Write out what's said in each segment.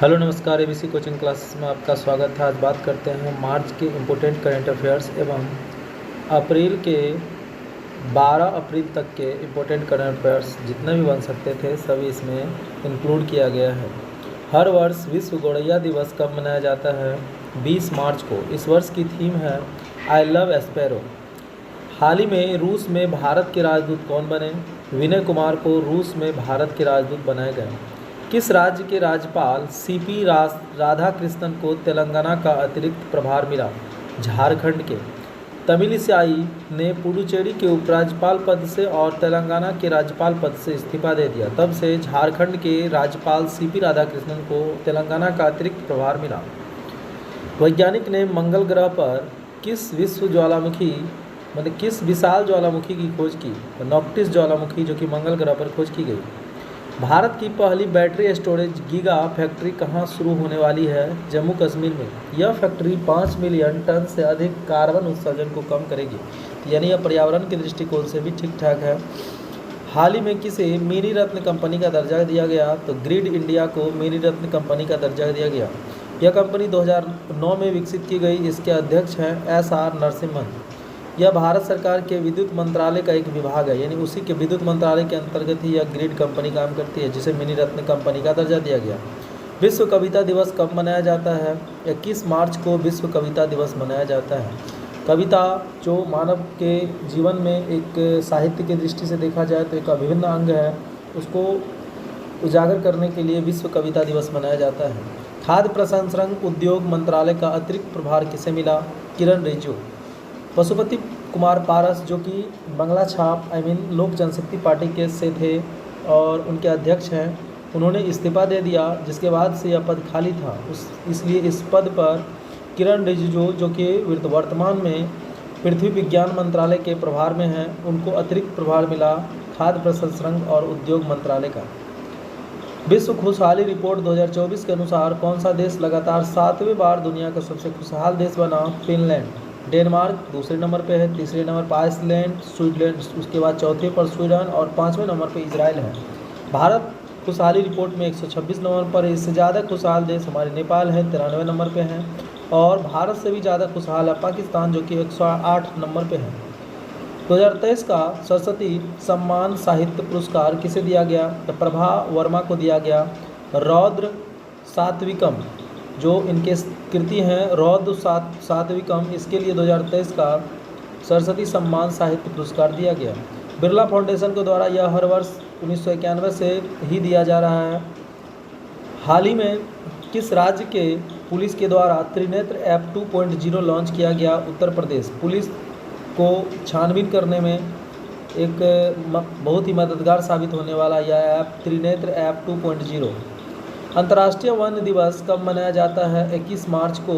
Hello नमस्कार, ABC coaching classes में आपका स्वागत है। आज बात करते हैं मार्च के इम्पोर्टेंट करंट अफेयर्स एवं अप्रैल के 12 अप्रैल तक के इम्पोर्टेंट करंट अफेयर्स जितने भी बन सकते थे सभी इसमें इंक्लूड किया गया है। हर वर्ष विश्व गौरैया दिवस कब मनाया जाता है? 20 मार्च को। इस वर्ष की थीम है आई लव स्पैरो। हाल ही में रूस में भारत के राजदूत कौन बने? विनय कुमार को रूस में भारत के राजदूत बनाए गए। किस राज्य के राज्यपाल सीपी राधाकृष्णन को तेलंगाना का अतिरिक्त प्रभार मिला? झारखंड के। तमिलिसाई ने पुडुचेरी के उपराज्यपाल पद से और तेलंगाना के राज्यपाल पद से इस्तीफा दे दिया। तब से झारखंड के राज्यपाल सीपी राधाकृष्णन को तेलंगाना का अतिरिक्त प्रभार मिला। वैज्ञानिक ने मंगल ग्रह पर किस विशाल ज्वालामुखी की खोज की? नॉक्टिस ज्वालामुखी, जो कि मंगल ग्रह पर खोज की गई। भारत की पहली बैटरी स्टोरेज गीगा फैक्ट्री कहाँ शुरू होने वाली है? जम्मू कश्मीर में। यह फैक्ट्री 5 मिलियन टन से अधिक कार्बन उत्सर्जन को कम करेगी, यानी यह पर्यावरण के दृष्टिकोण से भी ठीक ठाक है। हाल ही में किसे मिनी रत्न कंपनी का दर्जा दिया गया? तो ग्रिड इंडिया को मिनी रत्न कंपनी का दर्जा दिया गया। यह कंपनी 2009 में विकसित की गई। इसके अध्यक्ष हैं SR नरसिम्हन। यह भारत सरकार के विद्युत मंत्रालय का एक विभाग है, यानी उसी के विद्युत मंत्रालय के अंतर्गत ही यह ग्रिड कंपनी काम करती है, जिसे मिनी रत्न कंपनी का दर्जा दिया गया। विश्व कविता दिवस कब मनाया जाता है? 21 मार्च को विश्व कविता दिवस मनाया जाता है। कविता जो मानव के जीवन में एक साहित्य की दृष्टि से देखा जाए तो एक अभिन्न अंग है, उसको उजागर करने के लिए विश्व कविता दिवस मनाया जाता है। खाद्य प्रसंस्करण उद्योग मंत्रालय का अतिरिक्त प्रभार किसे मिला? किरण रिजिजू। पशुपति कुमार पारस, जो कि बंगला छाप लोक जनशक्ति पार्टी के से थे और उनके अध्यक्ष हैं, उन्होंने इस्तीफा दे दिया, जिसके बाद से यह पद खाली था। इसलिए इस पद पर किरण रिजिजू, जो कि वर्तमान में पृथ्वी विज्ञान मंत्रालय के प्रभार में हैं, उनको अतिरिक्त प्रभार मिला खाद्य प्रसंस्करण और उद्योग मंत्रालय का। विश्व खुशहाली रिपोर्ट 2024 के अनुसार कौन सा देश लगातार 7वें बार दुनिया का सबसे खुशहाल देश बना? फिनलैंड। डेनमार्क दूसरे नंबर पे है, तीसरे नंबर पर आइसलैंड, स्विट्जरलैंड, उसके बाद चौथे पर स्वीडन और 5वें नंबर पर इजराइल है। भारत खुशहाली रिपोर्ट में 126 नंबर पर है। इससे ज़्यादा खुशहाल देश हमारे नेपाल है, 93 नंबर पे हैं, और भारत से भी ज़्यादा खुशहाल है पाकिस्तान, जो कि 108 नंबर पे है। 2023 का सरस्वती सम्मान साहित्य पुरस्कार किसे दिया गया? तो प्रभा वर्मा को दिया गया। रौद्र सात्विकम, जो इनके कृति हैं रौद्र सात्विकम, इसके लिए 2023 का सरस्वती सम्मान साहित्य पुरस्कार दिया गया। बिरला फाउंडेशन के द्वारा यह हर वर्ष 1991 से ही दिया जा रहा है। हाल ही में किस राज्य के पुलिस के द्वारा त्रिनेत्र ऐप 2.0 लॉन्च किया गया? उत्तर प्रदेश। पुलिस को छानबीन करने में एक बहुत ही मददगार साबित होने वाला यह ऐप त्रिनेत्र ऐप 2.0। अंतर्राष्ट्रीय वन दिवस कब मनाया जाता है? 21 मार्च को।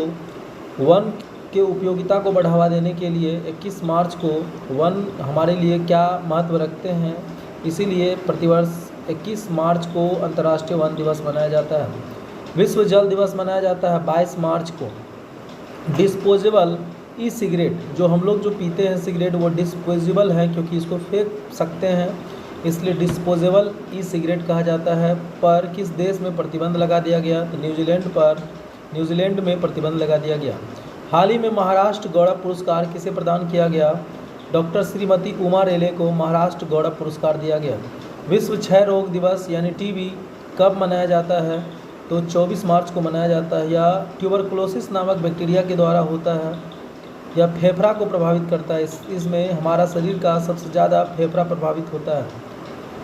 वन के उपयोगिता को बढ़ावा देने के लिए 21 मार्च को वन हमारे लिए क्या महत्व रखते हैं, इसीलिए प्रतिवर्ष 21 मार्च को अंतर्राष्ट्रीय वन दिवस मनाया जाता है। विश्व जल दिवस मनाया जाता है 22 मार्च को। डिस्पोजेबल ई सिगरेट, जो हम लोग जो पीते हैं सिगरेट, वो डिस्पोजेबल है क्योंकि इसको फेंक सकते हैं, इसलिए डिस्पोजेबल ई सिगरेट कहा जाता है। पर किस देश में प्रतिबंध लगा दिया गया? तो न्यूजीलैंड में प्रतिबंध लगा दिया गया। हाल ही में महाराष्ट्र गौरव पुरस्कार किसे प्रदान किया गया? डॉक्टर श्रीमती उमा रेले को महाराष्ट्र गौरव पुरस्कार दिया गया। विश्व क्षय रोग दिवस यानी टीबी कब मनाया जाता है? तो 24 मार्च को मनाया जाता है। यह ट्यूबरकुलोसिस नामक बैक्टीरिया के द्वारा होता है। यह फेफड़ा को प्रभावित करता है। इसमें हमारा शरीर का सबसे ज़्यादा फेफड़ा प्रभावित होता है।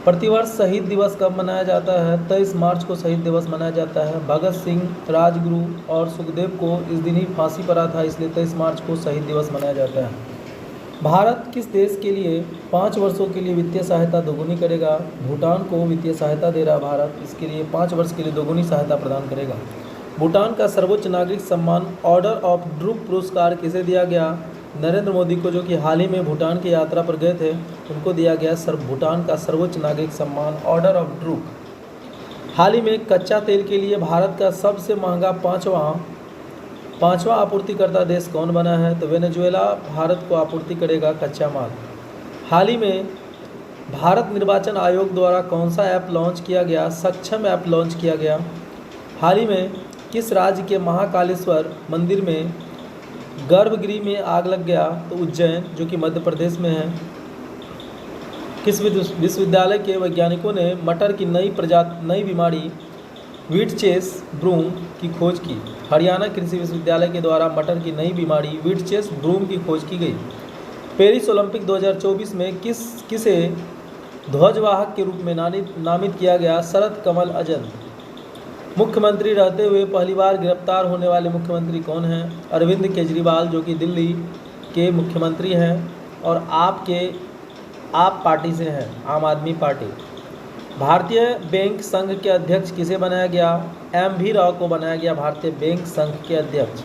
प्रतिवर्ष शहीद दिवस कब मनाया जाता है? 23 मार्च को शहीद दिवस मनाया जाता है। भगत सिंह, राजगुरु और सुखदेव को इस दिन ही फांसी पड़ा था, इसलिए 23 मार्च को शहीद दिवस मनाया जाता है। भारत किस देश के लिए 5 वर्षों के लिए वित्तीय सहायता दोगुनी करेगा? भूटान को वित्तीय सहायता दे रहा भारत, इसके लिए 5 वर्ष के लिए दोगुनी सहायता प्रदान करेगा। भूटान का सर्वोच्च नागरिक सम्मान ऑर्डर ऑफ ड्रूक पुरस्कार किसे दिया गया? नरेंद्र मोदी को, जो कि हाल ही में भूटान की यात्रा पर गए थे, उनको दिया गया भूटान का सर्वोच्च नागरिक सम्मान ऑर्डर ऑफ ड्रूक। हाल ही में कच्चा तेल के लिए भारत का सबसे महंगा पाँचवा आपूर्तिकर्ता देश कौन बना है? तो वेनेजुएला भारत को आपूर्ति करेगा कच्चा माल। हाल ही में भारत निर्वाचन आयोग द्वारा कौन सा ऐप लॉन्च किया गया? सक्षम ऐप लॉन्च किया गया। हाल ही में किस राज्य के महाकालेश्वर मंदिर में गर्भगृह में आग लग गया? तो उज्जैन, जो कि मध्य प्रदेश में है। किस विश्वविद्यालय के वैज्ञानिकों ने मटर की नई बीमारी व्हीटचेस ब्रूम की खोज की? हरियाणा कृषि विश्वविद्यालय के द्वारा मटर की नई बीमारी व्हीटचेस ब्रूम की खोज की गई। पेरिस ओलंपिक 2024 में किसे ध्वजवाहक के रूप में नामित किया गया? शरद कमल अजन। मुख्यमंत्री रहते हुए पहली बार गिरफ्तार होने वाले मुख्यमंत्री कौन हैं? अरविंद केजरीवाल, जो कि दिल्ली के मुख्यमंत्री हैं और आप पार्टी से हैं, आम आदमी पार्टी। भारतीय बैंक संघ के अध्यक्ष किसे बनाया गया? एम.वी. राव को बनाया गया भारतीय बैंक संघ के अध्यक्ष।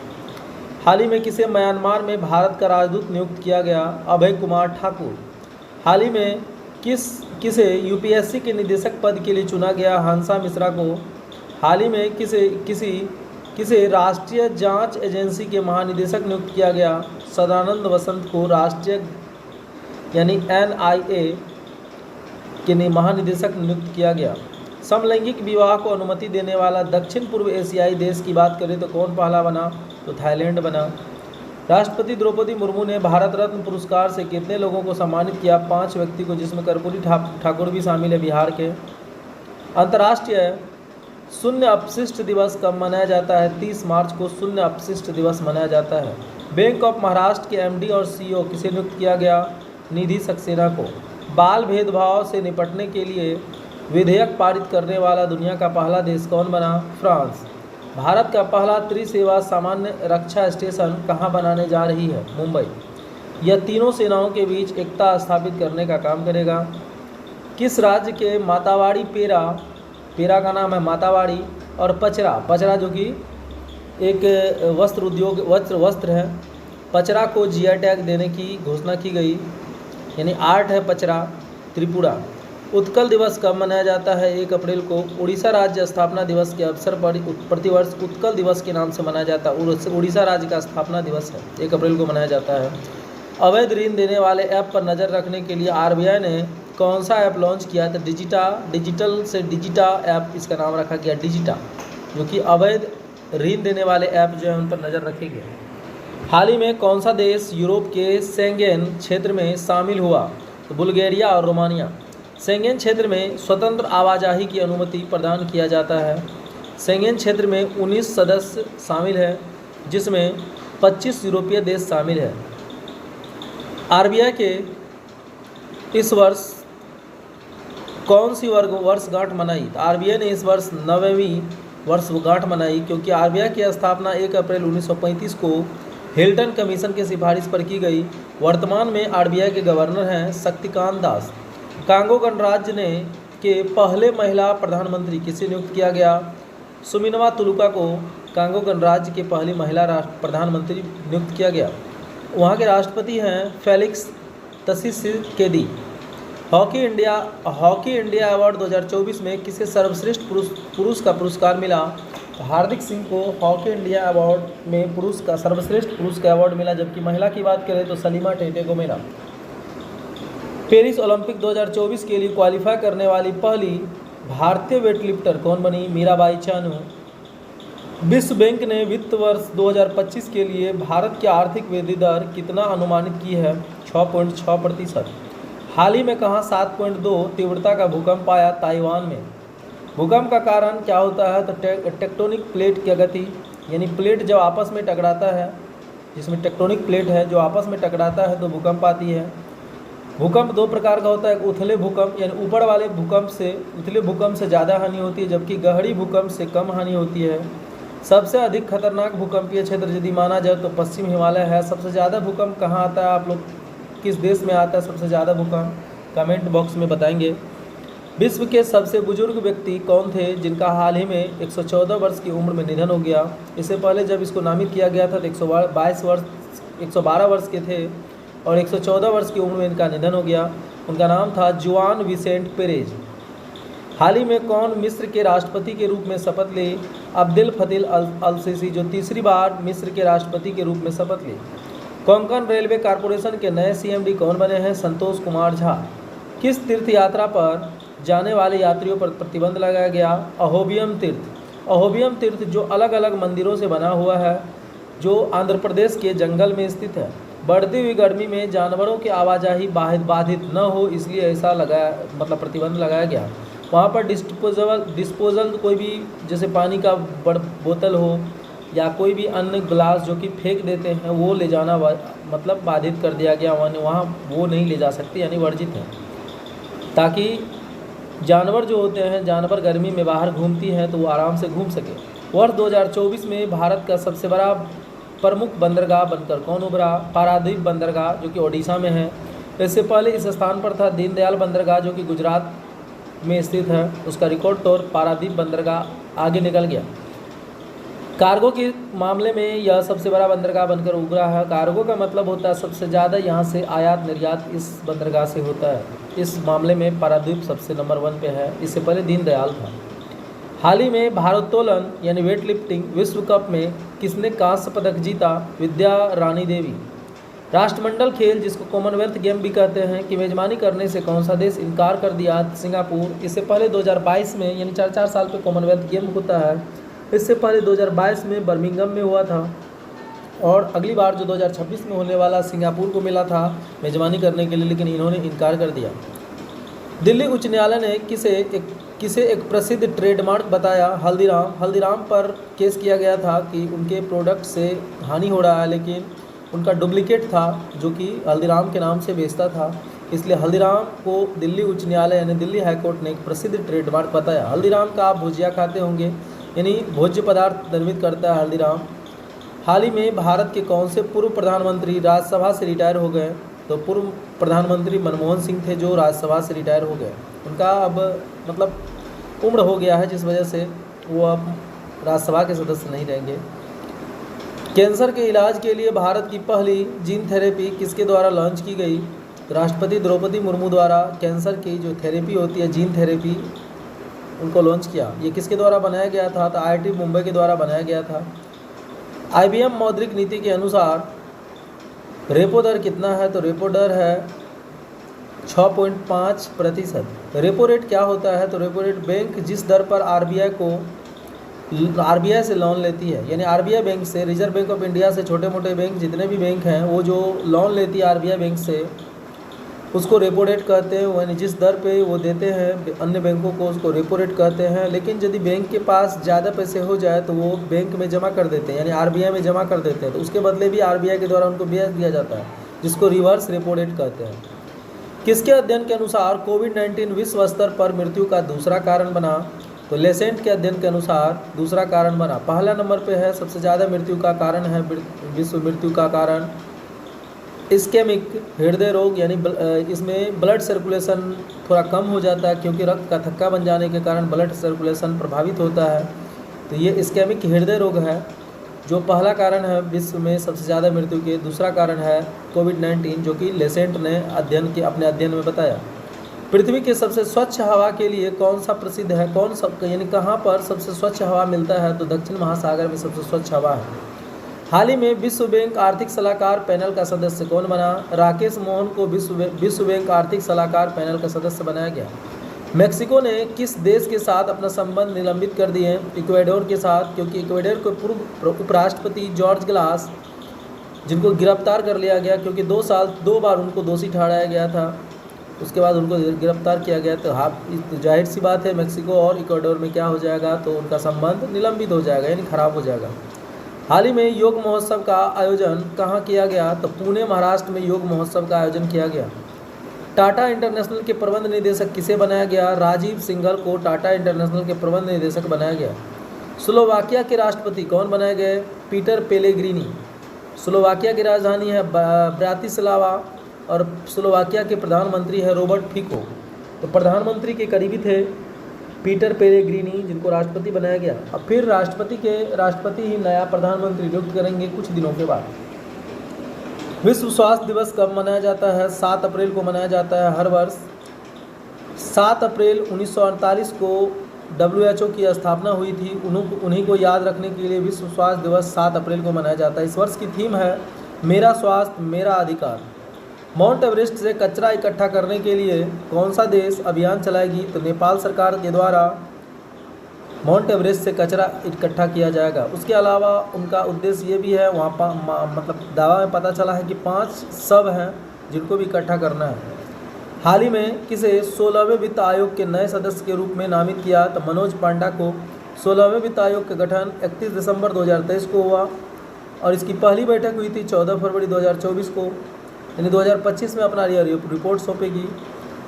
हाल ही में किसे म्यांमार में भारत का राजदूत नियुक्त किया गया? अभय कुमार ठाकुर। हाल ही में किसे यूपीएससी के निदेशक पद के लिए चुना गया? हंसा मिश्रा को। हाल ही में किसे राष्ट्रीय जांच एजेंसी के महानिदेशक नियुक्त किया गया? सदानंद वसंत को राष्ट्रीय यानी NIA के महानिदेशक नियुक्त किया गया। समलैंगिक विवाह को अनुमति देने वाला दक्षिण पूर्व एशियाई देश की बात करें तो कौन पहला बना? तो थाईलैंड बना। राष्ट्रपति द्रौपदी मुर्मू ने भारत रत्न पुरस्कार से कितने लोगों को सम्मानित किया? 5 व्यक्ति को, जिसमें कर्पूरी ठाकुर भी शामिल है, बिहार के। अंतर्राष्ट्रीय शून्य अपशिष्ट दिवस कब मनाया जाता है? 30 मार्च को शून्य अपशिष्ट दिवस मनाया जाता है। बैंक ऑफ महाराष्ट्र के MD और CEO किसे नियुक्त किया गया? निधि सक्सेना को। बाल भेदभाव से निपटने के लिए विधेयक पारित करने वाला दुनिया का पहला देश कौन बना? फ्रांस। भारत का पहला त्रिसेवा सामान्य रक्षा स्टेशन कहाँ बनाने जा रही है? मुंबई। यह तीनों सेनाओं के बीच एकता स्थापित करने का काम करेगा। किस राज्य के मातावाड़ी पेरा का नाम है मातावाड़ी, और पचरा जो कि एक वस्त्र उद्योग वस्त्र है, पचरा को GI टैग देने की घोषणा की गई, यानी आर्ट है पचरा। त्रिपुरा। उत्कल दिवस कब मनाया जाता है? 1 अप्रैल को। उड़ीसा राज्य स्थापना दिवस के अवसर पर प्रतिवर्ष उत्कल दिवस के नाम से मनाया जाता है। उड़ीसा राज्य का स्थापना दिवस है, 1 अप्रैल को मनाया जाता है। अवैध ऋण देने वाले ऐप पर नज़र रखने के लिए RBI ने कौन सा ऐप लॉन्च किया? तो डिजिटल से डिजिटा ऐप, इसका नाम रखा गया डिजिटा, जो कि अवैध ऋण देने वाले ऐप जो है उन पर नज़र रखेंगे। हाल ही में कौन सा देश यूरोप के शेंगेन क्षेत्र में शामिल हुआ? तो बुल्गारिया और रोमानिया। शेंगेन क्षेत्र में स्वतंत्र आवाजाही की अनुमति प्रदान किया जाता है। शेंगेन क्षेत्र में 19 सदस्य शामिल हैं, जिसमें 25 यूरोपीय देश शामिल हैं। RBI के इस वर्ष कौन सी वर्षगांठ मनाई? RBI ने इस वर्ष 9वीं वर्षगांठ मनाई, क्योंकि RBI की स्थापना 1 अप्रैल 1935 को हिल्टन कमीशन की सिफारिश पर की गई। वर्तमान में RBI के गवर्नर हैं शक्तिकांत दास। कांगो गणराज्य के पहले महिला प्रधानमंत्री किसे नियुक्त किया गया? सुमिनवा तुलुका को कांगो गणराज्य के पहली महिला प्रधानमंत्री नियुक्त किया गया। वहाँ के राष्ट्रपति हैं फेलिक्स त्शिसेकेदी। हॉकी इंडिया अवार्ड 2024 में किसे सर्वश्रेष्ठ पुरुष का पुरस्कार मिला? हार्दिक सिंह को हॉकी इंडिया अवार्ड में सर्वश्रेष्ठ पुरुष का अवार्ड मिला, जबकि महिला की बात करें तो सलीमा टेटे को मिला। पेरिस ओलंपिक 2024 के लिए क्वालिफाई करने वाली पहली भारतीय वेटलिफ्टर कौन बनी? मीराबाई चानू। विश्व बैंक ने वित्त वर्ष 2025 के लिए भारत की आर्थिक वृद्धि दर कितना अनुमानित की है? 6.6%। हाल ही में कहाँ 7.2 तीव्रता का भूकंप आया? ताइवान में। भूकंप का कारण क्या होता है? तो टेक्टोनिक प्लेट की गति, यानी प्लेट जब आपस में टकराता है, जिसमें टेक्टोनिक प्लेट है जो आपस में टकराता है तो भूकंप आती है। भूकंप 2 प्रकार का होता है, उथले भूकंप, यानी ऊपर वाले भूकंप से उथले भूकंप से ज़्यादा हानि होती है, जबकि गहरी भूकंप से कम हानि होती है। सबसे अधिक खतरनाक भूकंपीय क्षेत्र यदि माना जाए तो पश्चिम हिमालय है। सबसे ज़्यादा भूकंप कहाँ आता है? आप लोग किस देश में आता है सबसे ज़्यादा भूकंप? कमेंट बॉक्स में बताएंगे। विश्व के सबसे बुजुर्ग व्यक्ति कौन थे जिनका हाल ही में 114 वर्ष की उम्र में निधन हो गया? इससे पहले जब इसको नामित किया गया था तो 112 वर्ष के थे और 114 वर्ष की उम्र में इनका निधन हो गया। उनका नाम था जुआन विसेंट पेरेज। हाल ही में कौन मिस्र के राष्ट्रपति के रूप में शपथ ली? अब्देल फतेह अल सीसी, जो तीसरी बार मिस्र के राष्ट्रपति के रूप में शपथ ली। कोंकण रेलवे कॉरपोरेशन के नए CMD कौन बने हैं? संतोष कुमार झा। किस तीर्थ यात्रा पर जाने वाले यात्रियों पर प्रतिबंध लगाया गया? अहोबियम तीर्थ। अहोबियम तीर्थ जो अलग अलग मंदिरों से बना हुआ है, जो आंध्र प्रदेश के जंगल में स्थित है। बढ़ती हुई गर्मी में जानवरों की आवाजाही बाधित न हो इसलिए ऐसा प्रतिबंध लगाया गया। वहाँ पर डिस्पोजल कोई भी जैसे पानी का बोतल हो या कोई भी अन्य ग्लास जो कि फेंक देते हैं वो ले जाना बाधित कर दिया गया, वहाँ वो नहीं ले जा सकते, यानी वर्जित है, ताकि जानवर जो होते हैं, जानवर गर्मी में बाहर घूमती हैं तो वो आराम से घूम सके। वर्ष 2024 में भारत का सबसे बड़ा प्रमुख बंदरगाह बनकर कौन उभरा? पारादीप बंदरगाह जो कि ओडिशा में है। इससे पहले इस स्थान पर था दीनदयाल बंदरगाह जो कि गुजरात में स्थित है। उसका रिकॉर्ड तौर पारादीप बंदरगाह आगे निकल गया। कार्गो के मामले में यह सबसे बड़ा बंदरगाह बनकर उभरा है। कार्गो का मतलब होता है सबसे ज़्यादा यहाँ से आयात निर्यात इस बंदरगाह से होता है। इस मामले में पारादीप सबसे नंबर 1 पे है। इससे पहले दीनदयाल था। हाल ही में भारोत्तोलन यानी वेट लिफ्टिंग विश्व कप में किसने कांस्य पदक जीता? विद्या रानी देवी। राष्ट्रमंडल खेल जिसको कॉमनवेल्थ गेम भी कहते हैं की मेजबानी करने से कौन सा देश इनकार कर दिया? सिंगापुर। इससे पहले 2022 में यानी 4 साल पे कॉमनवेल्थ गेम होता है। इससे पहले 2022 में बर्मिंघम में हुआ था और अगली बार जो 2026 में होने वाला सिंगापुर को मिला था मेजबानी करने के लिए, लेकिन इन्होंने इनकार कर दिया। दिल्ली उच्च न्यायालय ने किसे एक प्रसिद्ध ट्रेडमार्क बताया? हल्दीराम पर केस किया गया था कि उनके प्रोडक्ट से हानि हो रहा है, लेकिन उनका डुप्लीकेट था जो कि हल्दीराम के नाम से बेचता था। इसलिए हल्दीराम को दिल्ली उच्च न्यायालय यानी दिल्ली हाईकोर्ट ने एक प्रसिद्ध ट्रेडमार्क बताया। हल्दीराम का आप भुजिया खाते होंगे, यानी भोज्य पदार्थ निर्मित करता है हल्दीराम। हाल ही में भारत के कौन से पूर्व प्रधानमंत्री राज्यसभा से रिटायर हो गए? तो पूर्व प्रधानमंत्री मनमोहन सिंह थे जो राज्यसभा से रिटायर हो गए। उनका अब उम्र हो गया है जिस वजह से वो अब राज्यसभा के सदस्य नहीं रहेंगे। कैंसर के इलाज के लिए भारत की पहली जीन थेरेपी किसके द्वारा लॉन्च की गई? राष्ट्रपति द्रौपदी मुर्मू द्वारा कैंसर की जो थेरेपी होती है जीन थेरेपी उनको लॉन्च किया। ये किसके द्वारा बनाया गया था? तो IIT मुंबई के द्वारा बनाया गया था। IBM मौद्रिक नीति के अनुसार रेपो दर कितना है? तो रेपो दर है 6.5%। रेपो रेट क्या होता है? तो रेपो रेट बैंक जिस दर पर RBI से लोन लेती है, यानी RBI बैंक से, रिजर्व बैंक ऑफ इंडिया से छोटे मोटे बैंक जितने भी बैंक हैं वो जो लोन लेती है RBI बैंक से उसको रेपो रेट कहते हैं। यानी जिस दर पे वो देते हैं अन्य बैंकों को उसको रेपो रेट कहते हैं। लेकिन यदि बैंक के पास ज़्यादा पैसे हो जाए तो वो बैंक में जमा कर देते हैं, यानी RBI में जमा कर देते हैं, तो उसके बदले भी RBI के द्वारा उनको ब्याज दिया जाता है, जिसको रिवर्स रेपो रेट कहते हैं। किसके अध्ययन के अनुसार कोविड-19 विश्व स्तर पर मृत्यु का दूसरा कारण बना? तो लेसेंट के अध्ययन के अनुसार दूसरा कारण बना। पहला नंबर पे है सबसे ज़्यादा मृत्यु का कारण है विश्व मृत्यु का कारण इस्केमिक हृदय रोग, यानी इसमें ब्लड सर्कुलेशन थोड़ा कम हो जाता है क्योंकि रक्त का थक्का बन जाने के कारण ब्लड सर्कुलेशन प्रभावित होता है। तो ये इस्केमिक हृदय रोग है जो पहला कारण है विश्व में सबसे ज़्यादा मृत्यु के। दूसरा कारण है कोविड-19 जो कि लेसेंट ने अपने अध्ययन में बताया। पृथ्वी के सबसे स्वच्छ हवा के लिए कौन सा प्रसिद्ध है? यानी कहाँ पर सबसे स्वच्छ हवा मिलता है? तो दक्षिण महासागर में सबसे स्वच्छ हवा है। हाल ही में विश्व बैंक आर्थिक सलाहकार पैनल का सदस्य कौन बना? राकेश मोहन को विश्व बैंक आर्थिक सलाहकार पैनल का सदस्य बनाया गया। मेक्सिको ने किस देश के साथ अपना संबंध निलंबित कर दिए? इक्वेडोर के साथ, क्योंकि इक्वेडोर के पूर्व उपराष्ट्रपति जॉर्ज ग्लास जिनको गिरफ्तार कर लिया गया क्योंकि 2 बार उनको दोषी ठहराया गया था, उसके बाद उनको गिरफ्तार किया गया। तो जाहिर सी बात है मेक्सिको और इक्वेडोर में क्या हो जाएगा? तो उनका संबंध निलंबित हो जाएगा, यानी खराब हो जाएगा। हाल ही में योग महोत्सव का आयोजन कहाँ किया गया? तो पुणे महाराष्ट्र में योग महोत्सव का आयोजन किया गया। टाटा इंटरनेशनल के प्रबंध निदेशक किसे बनाया गया? राजीव सिंघल को टाटा इंटरनेशनल के प्रबंध निदेशक बनाया गया। स्लोवाकिया के राष्ट्रपति कौन बनाए गए? Peter Pellegrini. स्लोवाकिया की राजधानी है ब्रातिस्लावा और स्लोवाकिया के प्रधानमंत्री है रॉबर्ट फिको। तो प्रधानमंत्री के करीबी थे पीटर पेलेग्रिनी जिनको राष्ट्रपति बनाया गया। अब फिर राष्ट्रपति ही नया प्रधानमंत्री नियुक्त करेंगे कुछ दिनों के बाद। विश्व स्वास्थ्य दिवस कब मनाया जाता है? 7 अप्रैल को मनाया जाता है हर वर्ष। 7 अप्रैल 1948 को WHO की स्थापना हुई थी। उन्हीं को याद रखने के लिए विश्व स्वास्थ्य दिवस 7 अप्रैल को मनाया जाता है। इस वर्ष की थीम है मेरा स्वास्थ्य मेरा अधिकार। माउंट एवरेस्ट से कचरा इकट्ठा करने के लिए कौन सा देश अभियान चलाएगी? तो नेपाल सरकार के द्वारा माउंट एवरेस्ट से कचरा इकट्ठा किया जाएगा। उसके अलावा उनका उद्देश्य ये भी है, वहाँ मतलब दावा में पता चला है कि 5 शव हैं जिनको भी इकट्ठा करना है। हाल ही में किसे 16वें वित्त आयोग के नए सदस्य के रूप में नामित किया, तो मनोज पांडा को 16वें वित्त आयोग का गठन 31 दिसंबर 2023 को हुआ और इसकी पहली बैठक हुई थी 14 फरवरी 2024 को, यानी 2025 में अपना रिपोर्ट सौंपेगी।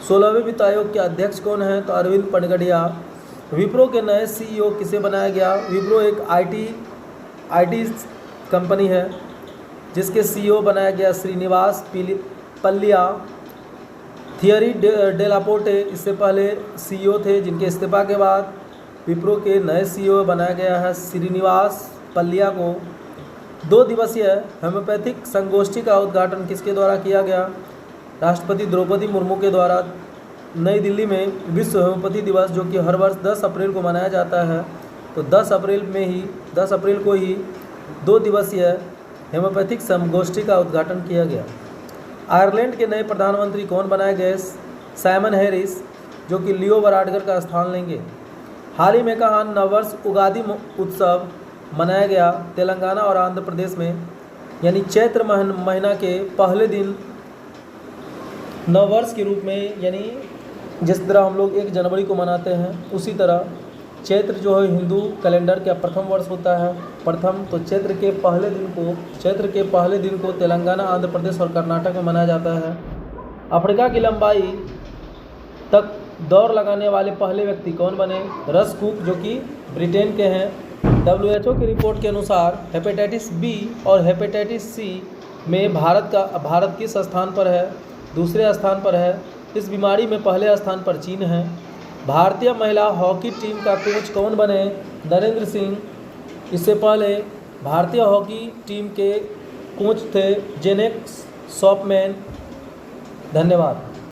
16वें वित्त आयोग के अध्यक्ष कौन हैं, तो अरविंद पनगड़िया। विप्रो के नए CEO किसे बनाया गया? विप्रो एक IT कंपनी है जिसके CEO बनाया गया श्रीनिवास पल्लिया। थियरी डेलापोर्टे इससे पहले CEO थे, जिनके इस्तीफा के बाद विप्रो के नए CEO बनाया गया है श्रीनिवास पल्लिया को। 2 दिवसीय होम्योपैथिक संगोष्ठी का उद्घाटन किसके द्वारा किया गया? राष्ट्रपति द्रौपदी मुर्मू के द्वारा नई दिल्ली में विश्व होम्योपैथी दिवस, जो कि हर वर्ष 10 अप्रैल को मनाया जाता है, तो 10 अप्रैल को ही 2 दिवसीय होम्योपैथिक संगोष्ठी का उद्घाटन किया गया। आयरलैंड के नए प्रधानमंत्री कौन बनाए गए? साइमन हैरिस, जो कि लियो वराडकर का स्थान लेंगे। हाल ही में कहाँ नववर्ष उगादि उत्सव मनाया गया? तेलंगाना और आंध्र प्रदेश में, यानी चैत्र महीना के पहले दिन नववर्ष के रूप में, यानी जिस तरह हम लोग 1 जनवरी को मनाते हैं उसी तरह चैत्र जो है हिंदू कैलेंडर का प्रथम वर्ष होता है। तो चैत्र के पहले दिन को तेलंगाना, आंध्र प्रदेश और कर्नाटक में मनाया जाता है। अफ्रीका की लंबाई तक दौड़ लगाने वाले पहले व्यक्ति कौन बने? रस कुक, जो कि ब्रिटेन के हैं। WHO की रिपोर्ट के अनुसार हेपेटाइटिस B और हेपेटाइटिस C में भारत किस स्थान पर है? दूसरे स्थान पर है। इस बीमारी में पहले स्थान पर चीन है। भारतीय महिला हॉकी टीम का कोच कौन बने? नरेंद्र सिंह। इससे पहले भारतीय हॉकी टीम के कोच थे जेनेट शॉपमैन। धन्यवाद।